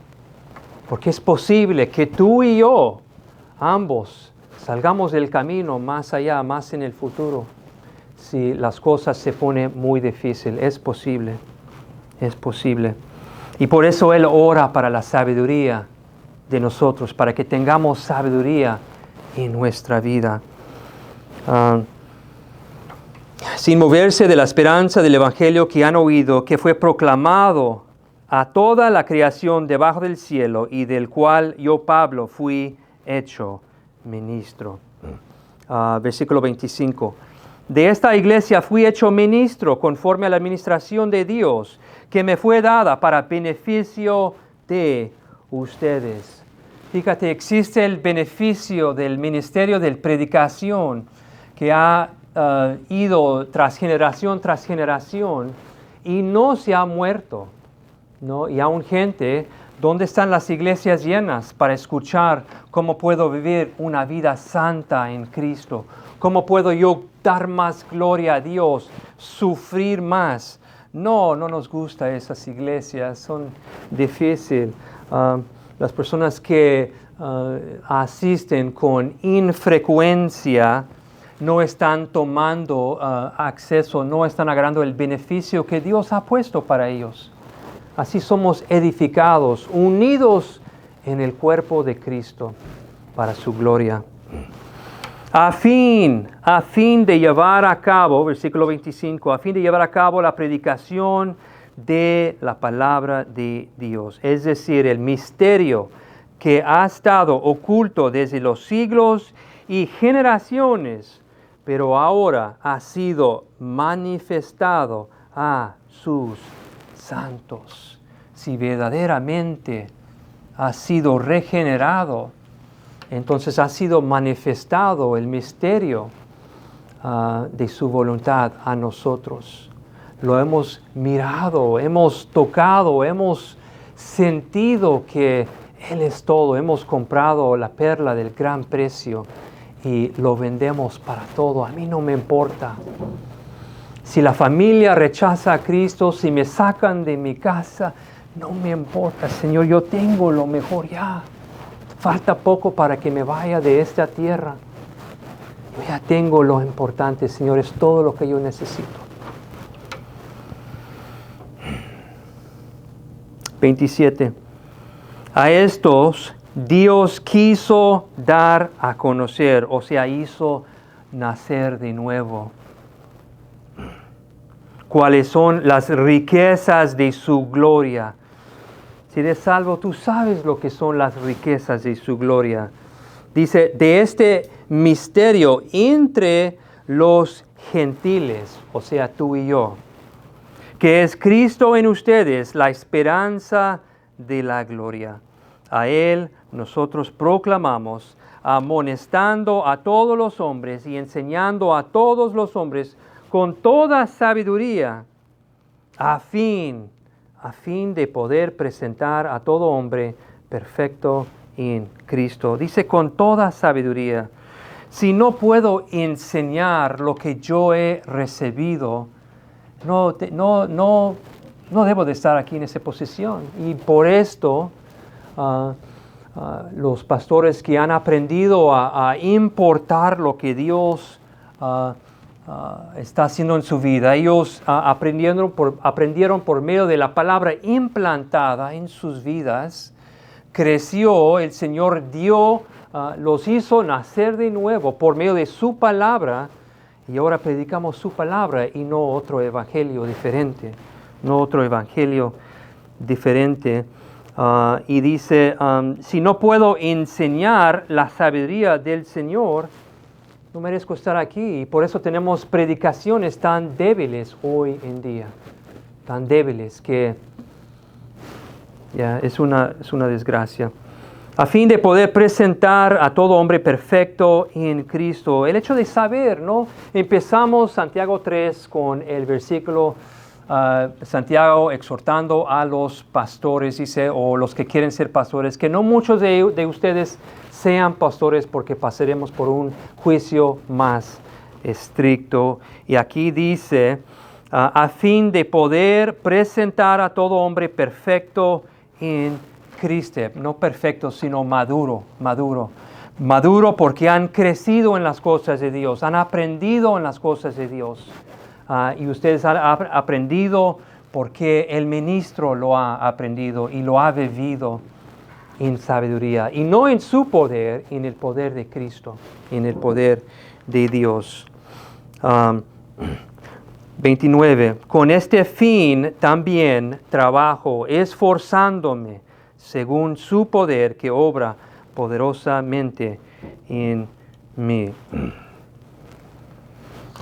Porque es posible que tú y yo, ambos, salgamos del camino más allá, más en el futuro. Si las cosas se ponen muy difíciles, es posible. Y por eso Él ora para la sabiduría de nosotros, para que tengamos sabiduría en nuestra vida. Sin moverse de la esperanza del Evangelio que han oído, que fue proclamado a toda la creación debajo del cielo y del cual yo, Pablo, fui hecho ministro. Versículo 25. De esta iglesia fui hecho ministro conforme a la administración de Dios, que me fue dada para beneficio de ustedes. Fíjate, existe el beneficio del ministerio de predicación que ha ido tras generación y no se ha muerto, ¿no? Y aún gente, ¿dónde están las iglesias llenas para escuchar cómo puedo vivir una vida santa en Cristo? ¿Cómo puedo yo dar más gloria a Dios, sufrir más? No nos gustan esas iglesias, son difíciles. Las personas que asisten con infrecuencia no están tomando acceso, no están agarrando el beneficio que Dios ha puesto para ellos. Así somos edificados, unidos en el cuerpo de Cristo para su gloria. A fin de llevar a cabo, versículo 25, a fin de llevar a cabo la predicación de la palabra de Dios, es decir, el misterio que ha estado oculto desde los siglos y generaciones, pero ahora ha sido manifestado a sus santos. Si verdaderamente ha sido regenerado, entonces ha sido manifestado el misterio de su voluntad a nosotros. Lo hemos mirado, hemos tocado, hemos sentido que Él es todo. Hemos comprado la perla del gran precio y lo vendemos para todo. A mí no me importa. Si la familia rechaza a Cristo, si me sacan de mi casa, no me importa, Señor, yo tengo lo mejor ya. Falta poco para que me vaya de esta tierra. Yo ya tengo lo importante, Señor, es todo lo que yo necesito. 27. A estos Dios quiso dar a conocer, o sea, hizo nacer de nuevo. ¿Cuáles son las riquezas de su gloria? Si eres salvo, tú sabes lo que son las riquezas de su gloria. Dice, de este misterio entre los gentiles, o sea, tú y yo, que es Cristo en ustedes, la esperanza de la gloria. A Él nosotros proclamamos, amonestando a todos los hombres y enseñando a todos los hombres con toda sabiduría, a fin de poder presentar a todo hombre perfecto en Cristo. Dice con toda sabiduría. Si no puedo enseñar lo que yo he recibido, no debo de estar aquí en esa posición. Y por esto, los pastores que han aprendido a importar lo que Dios está haciendo en su vida, ellos aprendieron por medio de la palabra implantada en sus vidas, creció, el Señor los hizo nacer de nuevo por medio de su palabra, y ahora predicamos su palabra y no otro evangelio diferente. Y dice, si no puedo enseñar la sabiduría del Señor, no merezco estar aquí. Y por eso tenemos predicaciones tan débiles hoy en día. Tan débiles que es una desgracia. A fin de poder presentar a todo hombre perfecto en Cristo. El hecho de saber, ¿no? Empezamos Santiago 3 con el versículo, Santiago exhortando a los pastores, dice, o los que quieren ser pastores, que no muchos de ustedes sean pastores porque pasaremos por un juicio más estricto. Y aquí dice, a fin de poder presentar a todo hombre perfecto en Cristo, no perfecto, sino maduro porque han crecido en las cosas de Dios, han aprendido en las cosas de Dios. Y ustedes han aprendido porque el ministro lo ha aprendido y lo ha vivido en sabiduría. Y no en su poder, en el poder de Cristo, en el poder de Dios. 29. Con este fin también trabajo, esforzándome, según su poder que obra poderosamente en mí.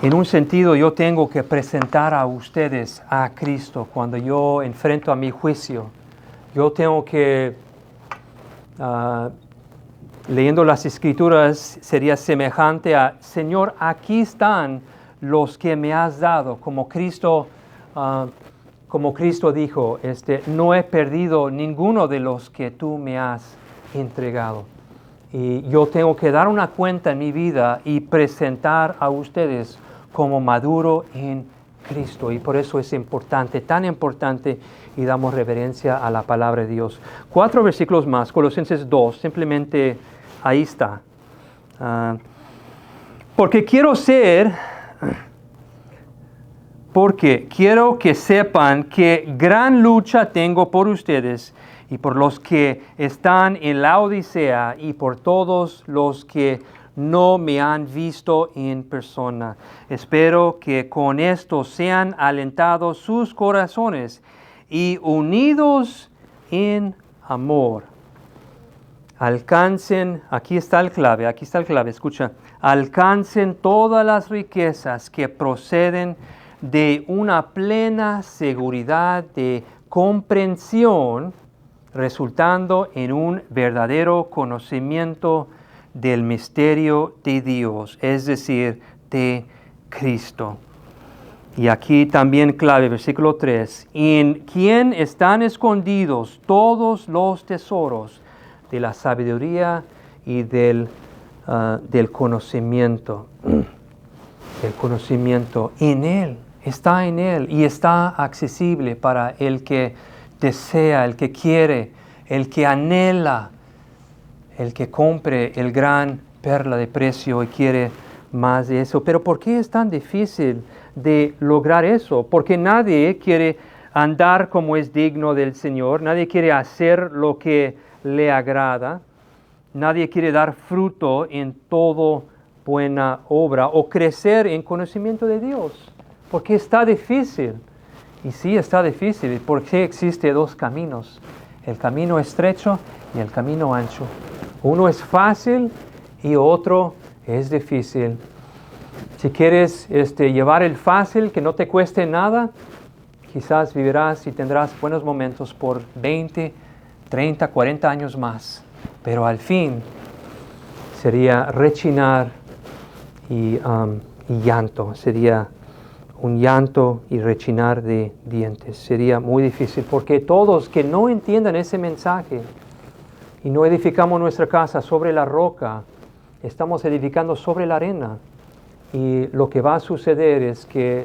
En un sentido, yo tengo que presentar a ustedes a Cristo cuando yo enfrento a mi juicio. Yo tengo que, leyendo las Escrituras, sería semejante a, Señor, aquí están los que me has dado, como Cristo dijo, no he perdido ninguno de los que tú me has entregado. Y yo tengo que dar una cuenta en mi vida y presentar a ustedes como maduro en Cristo. Y por eso es importante, tan importante, y damos reverencia a la palabra de Dios. 4 versículos más, Colosenses 2, simplemente ahí está. Porque quiero que sepan que gran lucha tengo por ustedes y por los que están en la Odisea y por todos los que no me han visto en persona. Espero que con esto sean alentados sus corazones y unidos en amor. Alcancen, aquí está el clave, escucha. Alcancen todas las riquezas que proceden de una plena seguridad de comprensión, resultando en un verdadero conocimiento del misterio de Dios, es decir, de Cristo. Y aquí también clave, versículo 3, en quien están escondidos todos los tesoros de la sabiduría y del conocimiento. El conocimiento en Él, está en Él y está accesible para el que desea, el que quiere, el que anhela, el que compre el gran perla de precio y quiere más de eso. Pero ¿por qué es tan difícil de lograr eso? Porque nadie quiere andar como es digno del Señor, nadie quiere hacer lo que le agrada, nadie quiere dar fruto en todo buena obra o crecer en conocimiento de Dios. Porque está difícil. Y sí está difícil, porque existe dos caminos, el camino estrecho y el camino ancho. Uno es fácil y otro es difícil. Si quieres llevar el fácil, que no te cueste nada, quizás vivirás y tendrás buenos momentos por 20, 30, 40 años más. Pero al fin sería rechinar y llanto, sería un llanto y rechinar de dientes. Sería muy difícil porque todos que no entiendan ese mensaje y no edificamos nuestra casa sobre la roca, estamos edificando sobre la arena. Y lo que va a suceder es que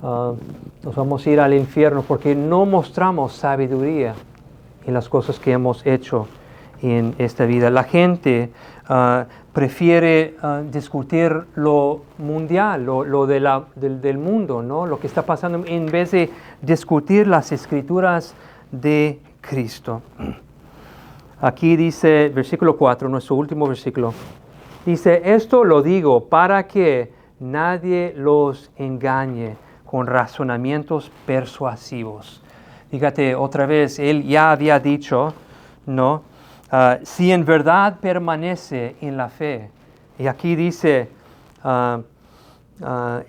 nos vamos a ir al infierno porque no mostramos sabiduría en las cosas que hemos hecho en esta vida. La gente prefiere discutir lo mundial, lo del mundo, ¿no? Lo que está pasando, en vez de discutir las escrituras de Cristo. Aquí dice, versículo 4, nuestro último versículo, dice, esto lo digo para que nadie los engañe con razonamientos persuasivos. Fíjate, otra vez, él ya había dicho, ¿no? Si en verdad permanece en la fe. Y aquí dice,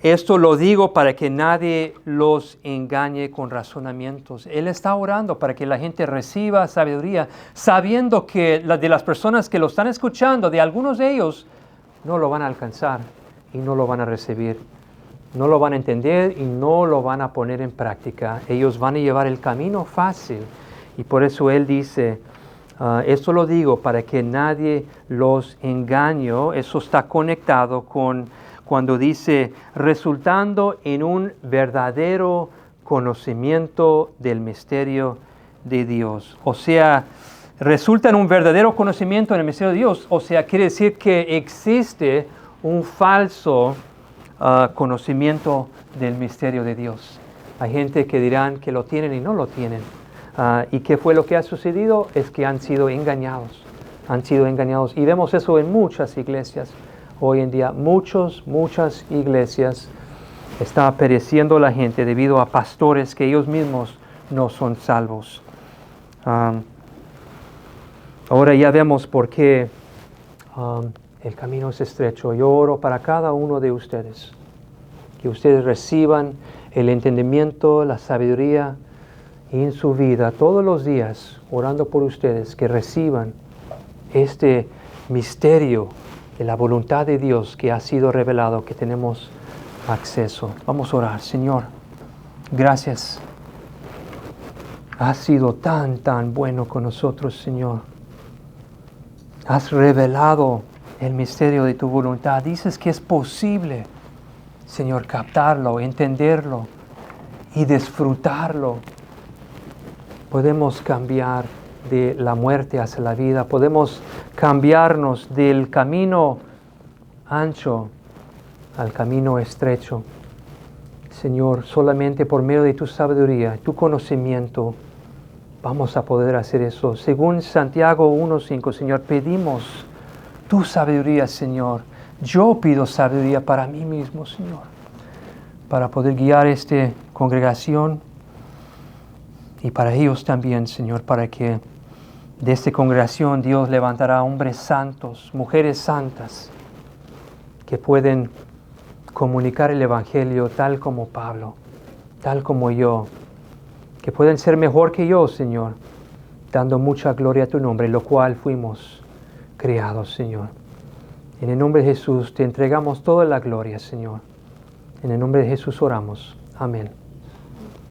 esto lo digo para que nadie los engañe con razonamientos. Él está orando para que la gente reciba sabiduría, sabiendo que de las personas que lo están escuchando, de algunos de ellos, no lo van a alcanzar y no lo van a recibir. No lo van a entender y no lo van a poner en práctica. Ellos van a llevar el camino fácil. Y por eso Él dice, esto lo digo para que nadie los engañe. Eso está conectado con cuando dice, resultando en un verdadero conocimiento del misterio de Dios. O sea, resulta en un verdadero conocimiento del misterio de Dios. O sea, quiere decir que existe un falso conocimiento del misterio de Dios. Hay gente que dirán que lo tienen y no lo tienen. ¿Y qué fue lo que ha sucedido? Es que han sido engañados. Han sido engañados. Y vemos eso en muchas iglesias. Hoy en día, muchas iglesias está pereciendo la gente debido a pastores que ellos mismos no son salvos. Ahora ya vemos por qué el camino es estrecho. Yo oro para cada uno de ustedes, que ustedes reciban el entendimiento, la sabiduría en su vida todos los días, orando por ustedes, que reciban este misterio de la voluntad de Dios que ha sido revelado, que tenemos acceso. Vamos a orar. Señor, gracias. Has sido tan bueno con nosotros, Señor. Has revelado el misterio de tu voluntad. Dices que es posible, Señor, captarlo, entenderlo y disfrutarlo. Podemos cambiar de la muerte hacia la vida. Podemos cambiarnos del camino ancho al camino estrecho. Señor, solamente por medio de tu sabiduría, tu conocimiento, vamos a poder hacer eso. Según Santiago 1:5, Señor, pedimos tu sabiduría, Señor. Yo pido sabiduría para mí mismo, Señor, para poder guiar esta congregación y para ellos también, Señor, para que de esta congregación Dios levantará hombres santos, mujeres santas, que pueden comunicar el Evangelio tal como Pablo, tal como yo, que pueden ser mejor que yo, Señor, dando mucha gloria a tu nombre, lo cual fuimos creados, Señor. En el nombre de Jesús te entregamos toda la gloria, Señor. En el nombre de Jesús oramos. Amén.